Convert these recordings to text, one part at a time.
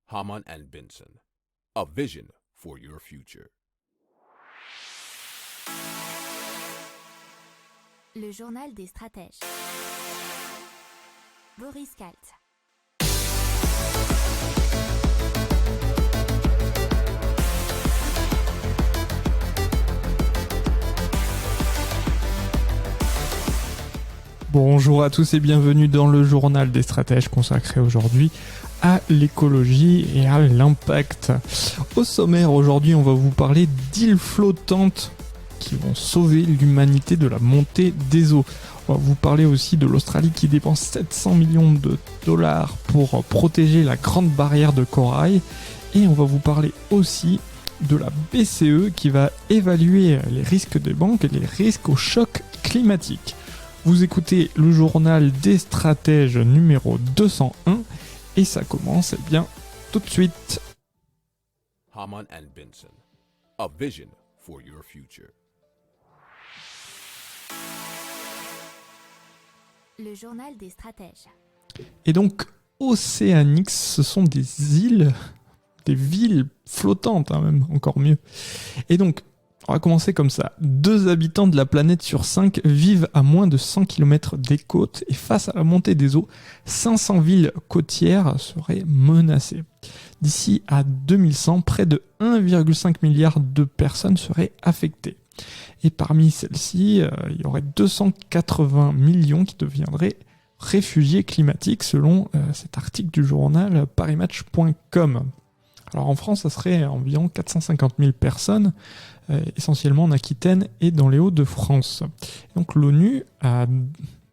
Hamann and Benson, a vision for your future. Le journal des stratèges. Boris Kalt. Bonjour à tous et bienvenue dans le journal des stratèges consacré aujourd'hui à l'écologie et à l'impact. Au sommaire aujourd'hui, on va vous parler d'îles flottantes qui vont sauver l'humanité de la montée des eaux. On va vous parler aussi de l'Australie qui dépense 700 millions de dollars pour protéger la grande barrière de corail. Et on va vous parler aussi de la BCE qui va évaluer les risques des banques et les risques au choc climatique. Vous écoutez le journal des stratèges numéro 201 et ça commence tout de suite. Hamann and Benson, a vision for your future. Le journal des stratèges. Et donc, Oceanix, ce sont des îles, des villes flottantes, même encore mieux. Et donc, on va commencer comme ça. 2 habitants de la planète sur 5 vivent à moins de 100 km des côtes et face à la montée des eaux, 500 villes côtières seraient menacées. D'ici à 2100, près de 1,5 milliard de personnes seraient affectées. Et parmi celles-ci, il y aurait 280 millions qui deviendraient réfugiés climatiques selon cet article du journal parismatch.com. Alors en France, ça serait environ 450 000 personnes, essentiellement en Aquitaine et dans les Hauts-de-France. Donc l'ONU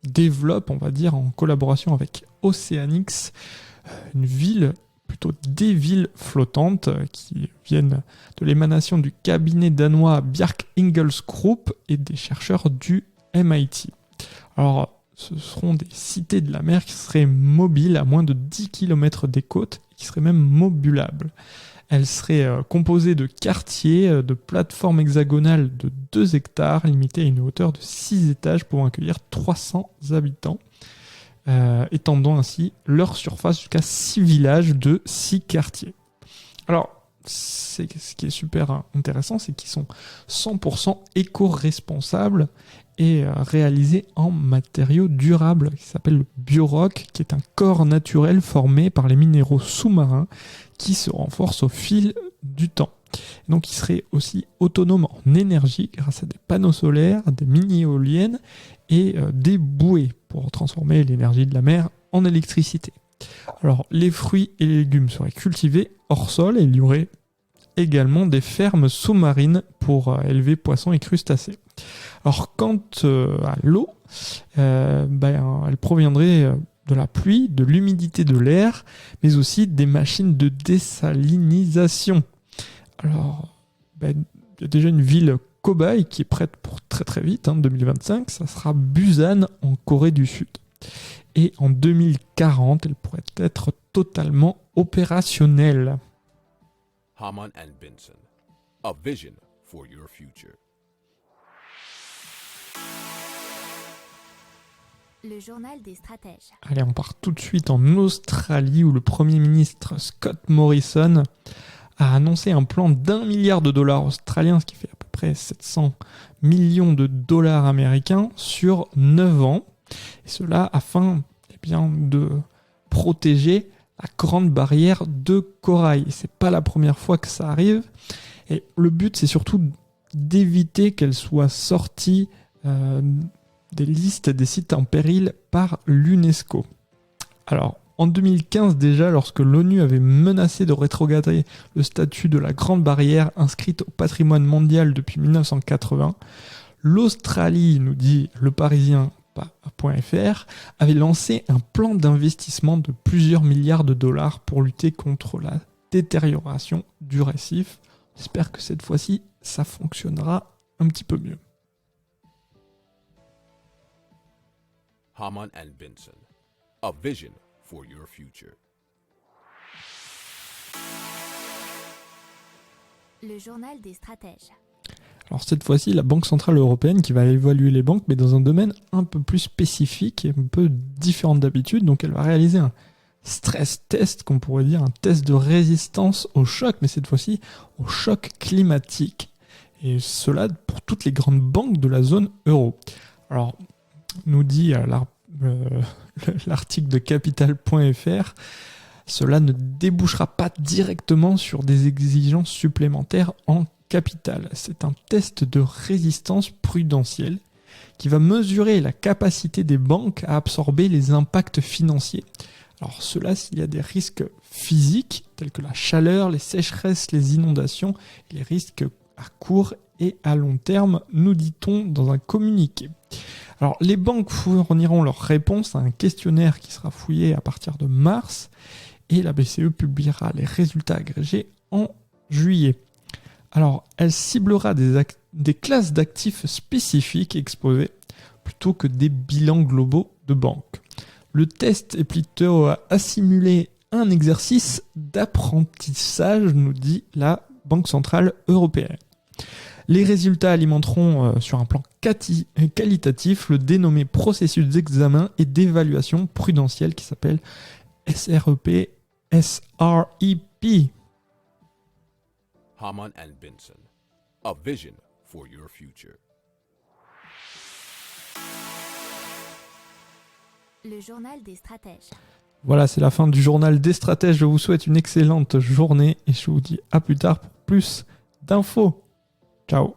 développe, on va dire, en collaboration avec Oceanix, des villes flottantes qui viennent de l'émanation du cabinet danois Bjarke Ingels Group et des chercheurs du MIT. Alors, ce seront des cités de la mer qui seraient mobiles à moins de 10 km des côtes et qui seraient même modulables. Elles seraient composées de quartiers, de plateformes hexagonales de 2 hectares, limitées à une hauteur de 6 étages pouvant accueillir 300 habitants, étendant ainsi leur surface jusqu'à 6 villages de 6 quartiers. Alors, ce qui est super intéressant, c'est qu'ils sont 100% éco-responsables et réalisés en matériaux durables, qui s'appelle le biorock, qui est un corps naturel formé par les minéraux sous-marins qui se renforcent au fil du temps. Donc il serait aussi autonome en énergie grâce à des panneaux solaires, des mini-éoliennes et des bouées pour transformer l'énergie de la mer en électricité. Alors les fruits et les légumes seraient cultivés hors sol et il y aurait également des fermes sous-marines pour élever poissons et crustacés. Alors quant à l'eau, elle proviendrait de la pluie, de l'humidité de l'air, mais aussi des machines de désalinisation. Alors, il y a déjà une ville cobaye qui est prête pour très très vite, 2025, ça sera Busan en Corée du Sud. Et en 2040, elle pourrait être totalement opérationnelle. Hamann and Benson, a vision for your future. Le journal des stratèges. Allez, on part tout de suite en Australie où le Premier ministre Scott Morrison a annoncé un plan d'1 milliard de dollars australiens, ce qui fait à peu près 700 millions de dollars américains sur 9 ans. Et cela afin de protéger la grande barrière de corail. Et c'est pas la première fois que ça arrive. Et le but, c'est surtout d'éviter qu'elle soit sortie des listes des sites en péril par l'UNESCO. Alors, en 2015 déjà, lorsque l'ONU avait menacé de rétrograder le statut de la Grande Barrière inscrite au patrimoine mondial depuis 1980, l'Australie, nous dit le Parisien.fr, avait lancé un plan d'investissement de plusieurs milliards de dollars pour lutter contre la détérioration du récif. J'espère que cette fois-ci, ça fonctionnera un petit peu mieux. Hamann and Benson, a vision for your future. Le journal des stratèges. Alors cette fois-ci, la Banque Centrale Européenne qui va évaluer les banques, mais dans un domaine un peu plus spécifique et un peu différent d'habitude. Donc elle va réaliser un stress test, qu'on pourrait dire un test de résistance au choc, mais cette fois-ci au choc climatique. Et cela pour toutes les grandes banques de la zone euro. Alors, nous dit l'article de capital.fr, cela ne débouchera pas directement sur des exigences supplémentaires en capital. C'est un test de résistance prudentielle qui va mesurer la capacité des banques à absorber les impacts financiers. Alors cela s'il y a des risques physiques tels que la chaleur, les sécheresses, les inondations, et les risques à court et à long terme, nous dit-on dans un communiqué. Alors les banques fourniront leur réponse à un questionnaire qui sera fouillé à partir de mars et la BCE publiera les résultats agrégés en juillet. Alors elle ciblera des classes d'actifs spécifiques exposées plutôt que des bilans globaux de banques. Le test est plutôt à simuler un exercice d'apprentissage, nous dit la Banque Centrale Européenne. Les résultats alimenteront sur un plan qualitatif le dénommé processus d'examen et d'évaluation prudentielle qui s'appelle SREP. Hamann and Benson, a vision for your future. Le journal des stratèges. Voilà, c'est la fin du journal des stratèges. Je vous souhaite une excellente journée et je vous dis à plus tard pour plus d'infos. Ciao.